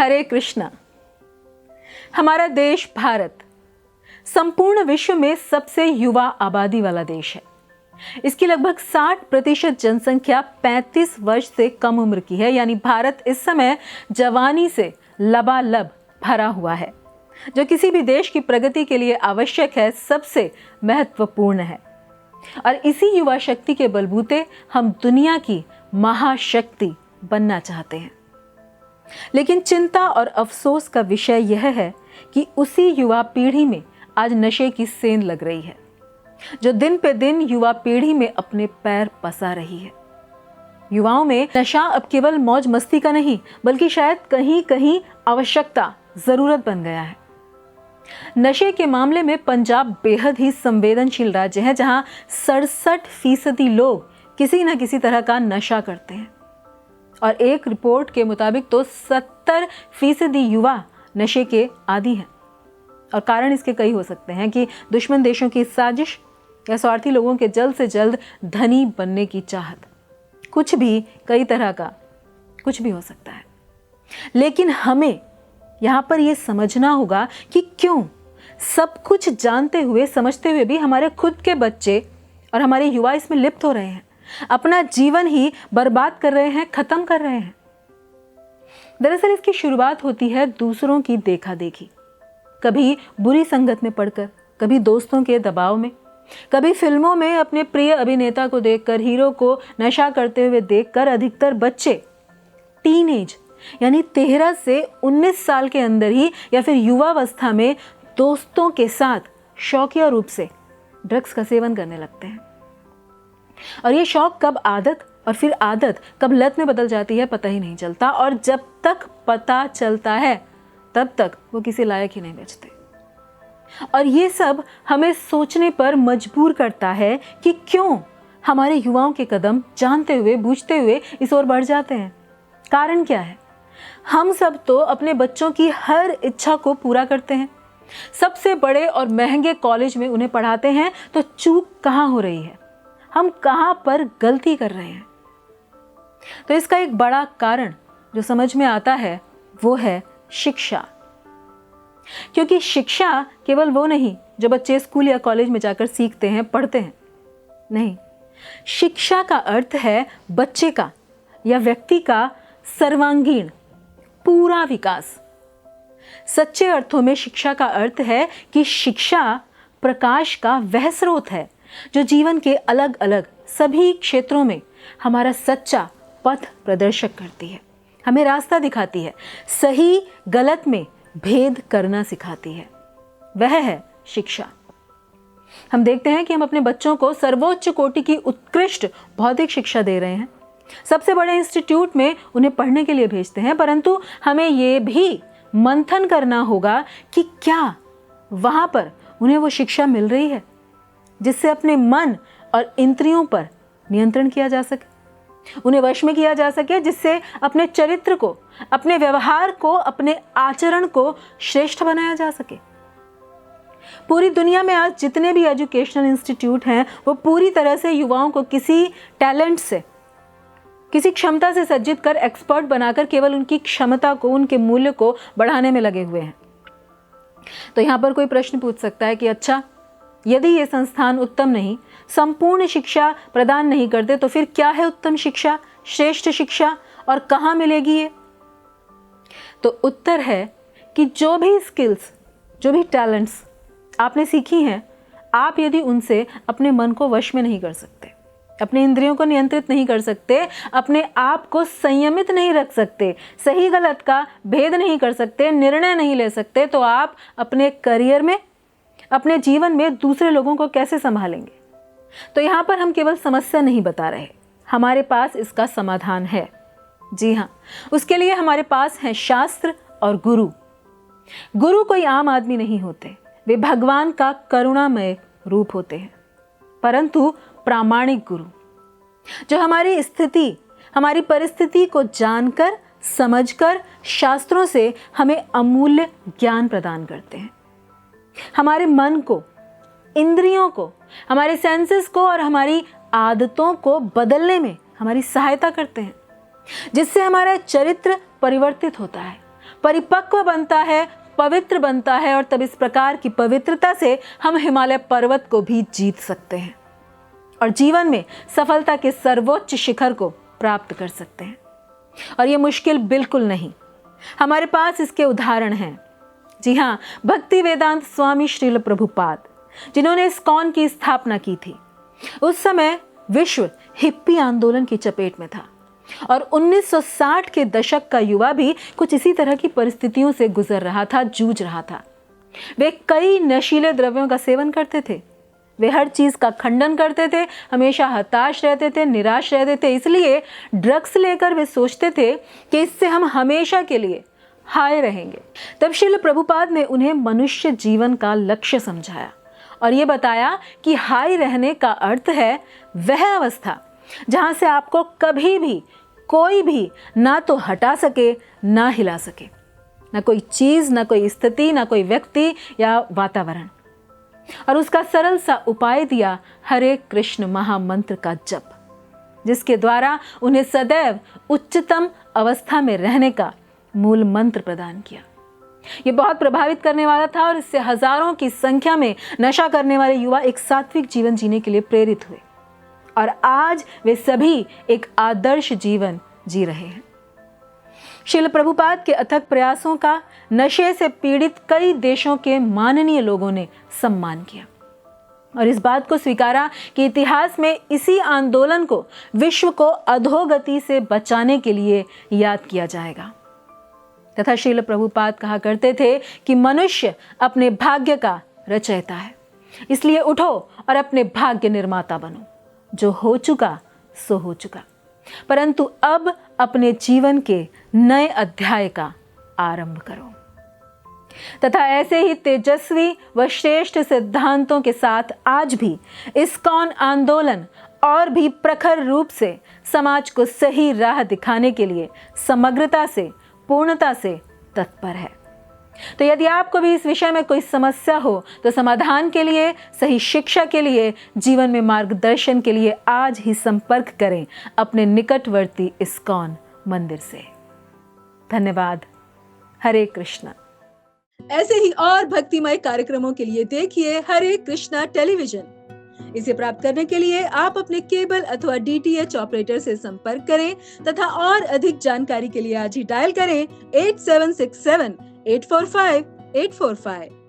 हरे कृष्णा। हमारा देश भारत संपूर्ण विश्व में सबसे युवा आबादी वाला देश है। इसकी लगभग 60% जनसंख्या 35 वर्ष से कम उम्र की है, यानी भारत इस समय जवानी से लबालब भरा हुआ है, जो किसी भी देश की प्रगति के लिए आवश्यक है, सबसे महत्वपूर्ण है। और इसी युवा शक्ति के बलबूते हम दुनिया की महाशक्ति बनना चाहते हैं। लेकिन चिंता और अफसोस का विषय यह है कि उसी युवा पीढ़ी में आज नशे की सेंध लग रही है, जो दिन पे दिन युवा पीढ़ी में अपने पैर पसा रही है। युवाओं में नशा अब केवल मौज मस्ती का नहीं, बल्कि शायद कहीं कहीं आवश्यकता, जरूरत बन गया है। नशे के मामले में पंजाब बेहद ही संवेदनशील राज्य है, जहां 67% लोग किसी न किसी तरह का नशा करते हैं। और एक रिपोर्ट के मुताबिक तो 70% युवा नशे के आदी हैं। और कारण इसके कई हो सकते हैं कि दुश्मन देशों की साजिश या स्वार्थी लोगों के जल्द से जल्द धनी बनने की चाहत, कुछ भी, कई तरह का कुछ भी हो सकता है। लेकिन हमें यहाँ पर यह समझना होगा कि क्यों सब कुछ जानते हुए, समझते हुए भी हमारे खुद के बच्चे और हमारे युवा इसमें लिप्त हो रहे हैं, अपना जीवन ही बर्बाद कर रहे हैं, खत्म कर रहे हैं। दरअसल इसकी शुरुआत होती है दूसरों की देखा देखी, कभी बुरी संगत में पड़कर, कभी दोस्तों के दबाव में, कभी फिल्मों में अपने प्रिय अभिनेता को देखकर, हीरो को नशा करते हुए देखकर। अधिकतर बच्चे टीनेज यानी 13 से 19 साल के अंदर ही या फिर युवावस्था में दोस्तों के साथ शौकिया रूप से ड्रग्स का सेवन करने लगते हैं। और ये शौक कब आदत और फिर आदत कब लत में बदल जाती है, पता ही नहीं चलता। और जब तक पता चलता है तब तक वो किसी लायक ही नहीं बचते। और ये सब हमें सोचने पर मजबूर करता है कि क्यों हमारे युवाओं के कदम जानते हुए, बूझते हुए इस ओर बढ़ जाते हैं। कारण क्या है? हम सब तो अपने बच्चों की हर इच्छा को पूरा करते हैं, सबसे बड़े और महंगे कॉलेज में उन्हें पढ़ाते हैं। तो चूक कहाँ हो रही है? हम कहाँ पर गलती कर रहे हैं? तो इसका एक बड़ा कारण जो समझ में आता है वो है शिक्षा। क्योंकि शिक्षा केवल वो नहीं जो बच्चे स्कूल या कॉलेज में जाकर सीखते हैं, पढ़ते हैं। नहीं, शिक्षा का अर्थ है बच्चे का या व्यक्ति का सर्वांगीण पूरा विकास। सच्चे अर्थों में शिक्षा का अर्थ है कि शिक्षा प्रकाश का वह स्रोत है जो जीवन के अलग अलग सभी क्षेत्रों में हमारा सच्चा पथ प्रदर्शक करती है, हमें रास्ता दिखाती है, सही गलत में भेद करना सिखाती है। वह है शिक्षा। हम देखते हैं कि हम अपने बच्चों को सर्वोच्च कोटि की उत्कृष्ट भौतिक शिक्षा दे रहे हैं, सबसे बड़े इंस्टीट्यूट में उन्हें पढ़ने के लिए भेजते हैं, परंतु हमें यह भी मंथन करना होगा कि क्या वहां पर उन्हें वो शिक्षा मिल रही है जिससे अपने मन और इंद्रियों पर नियंत्रण किया जा सके, उन्हें वश में किया जा सके, जिससे अपने चरित्र को, अपने व्यवहार को, अपने आचरण को श्रेष्ठ बनाया जा सके। पूरी दुनिया में आज जितने भी एजुकेशनल इंस्टीट्यूट हैं वो पूरी तरह से युवाओं को किसी टैलेंट से, किसी क्षमता से सज्जित कर, एक्सपर्ट बनाकर केवल उनकी क्षमता को, उनके मूल्य को बढ़ाने में लगे हुए हैं। तो यहाँ पर कोई प्रश्न पूछ सकता है कि अच्छा, यदि ये संस्थान उत्तम नहीं, संपूर्ण शिक्षा प्रदान नहीं करते, तो फिर क्या है उत्तम शिक्षा, श्रेष्ठ शिक्षा, और कहाँ मिलेगी ये? तो उत्तर है कि जो भी स्किल्स, जो भी टैलेंट्स आपने सीखी हैं, आप यदि उनसे अपने मन को वश में नहीं कर सकते, अपने इंद्रियों को नियंत्रित नहीं कर सकते, अपने आप को संयमित नहीं रख सकते, सही गलत का भेद नहीं कर सकते, निर्णय नहीं ले सकते, तो आप अपने करियर में, अपने जीवन में दूसरे लोगों को कैसे संभालेंगे? तो यहाँ पर हम केवल समस्या नहीं बता रहे, हमारे पास इसका समाधान है। जी हाँ, उसके लिए हमारे पास है शास्त्र और गुरु। गुरु कोई आम आदमी नहीं होते, वे भगवान का करुणामय रूप होते हैं, परंतु प्रामाणिक गुरु जो हमारी स्थिति, हमारी परिस्थिति को जानकर, समझकर, शास्त्रों से हमें अमूल्य ज्ञान प्रदान करते हैं, हमारे मन को, इंद्रियों को, हमारे सेंसेस को और हमारी आदतों को बदलने में हमारी सहायता करते हैं, जिससे हमारा चरित्र परिवर्तित होता है, परिपक्व बनता है, पवित्र बनता है, और तब इस प्रकार की पवित्रता से हम हिमालय पर्वत को भी जीत सकते हैं और जीवन में सफलता के सर्वोच्च शिखर को प्राप्त कर सकते हैं। और ये मुश्किल बिल्कुल नहीं, हमारे पास इसके उदाहरण हैं। जी हाँ, भक्ति वेदांत स्वामी श्रील प्रभुपाद, जिन्होंने इस्कॉन की स्थापना की थी, उस समय विश्व हिप्पी आंदोलन की चपेट में था और 1960 के दशक का युवा भी कुछ इसी तरह की परिस्थितियों से गुजर रहा था, जूझ रहा था। वे कई नशीले द्रव्यों का सेवन करते थे, वे हर चीज का खंडन करते थे, हमेशा हताश रहते थे, निराश रहते थे। इसलिए ड्रग्स लेकर वे सोचते थे कि इससे हम हमेशा के लिए हाय रहेंगे। तब श्रील प्रभुपाद ने उन्हें मनुष्य जीवन का लक्ष्य समझाया और ये बताया कि हाई रहने का अर्थ है वह अवस्था जहां से आपको कभी भी कोई भी ना तो हटा सके ना हिला सके, ना कोई चीज, ना कोई स्थिति, ना कोई व्यक्ति या वातावरण। और उसका सरल सा उपाय दिया हरे कृष्ण महामंत्र का जप, जिसके द्वारा उन्हें सदैव उच्चतम अवस्था में रहने का मूल मंत्र प्रदान किया। ये बहुत प्रभावित करने वाला था और इससे हजारों की संख्या में नशा करने वाले युवा एक सात्विक जीवन जीने के लिए प्रेरित हुए और आज वे सभी एक आदर्श जीवन जी रहे हैं। श्रील प्रभुपाद के अथक प्रयासों का नशे से पीड़ित कई देशों के माननीय लोगों ने सम्मान किया और इस बात को स्वीकारा कि इतिहास में इसी आंदोलन को विश्व को अधोगति से बचाने के लिए याद किया जाएगा। तथा श्रील प्रभुपाद कहा करते थे कि मनुष्य अपने भाग्य का रचयिता है, इसलिए उठो और अपने भाग्य निर्माता बनो। जो हो चुका सो हो चुका, परंतु अब अपने जीवन के नए अध्याय का आरंभ करो। तथा ऐसे ही तेजस्वी व श्रेष्ठ सिद्धांतों के साथ आज भी इस्कॉन आंदोलन और भी प्रखर रूप से समाज को सही राह दिखाने के लिए समग्रता से, पूर्णता से तत्पर है। तो यदि आपको भी इस विषय में कोई समस्या हो तो समाधान के लिए, सही शिक्षा के लिए, जीवन में मार्गदर्शन के लिए आज ही संपर्क करें अपने निकटवर्ती इस्कॉन मंदिर से। धन्यवाद। हरे कृष्णा। ऐसे ही और भक्तिमय कार्यक्रमों के लिए देखिए हरे कृष्णा टेलीविजन। इसे प्राप्त करने के लिए आप अपने केबल अथवा DTH ऑपरेटर से संपर्क करें तथा और अधिक जानकारी के लिए आज ही डायल करें 8767 845 845।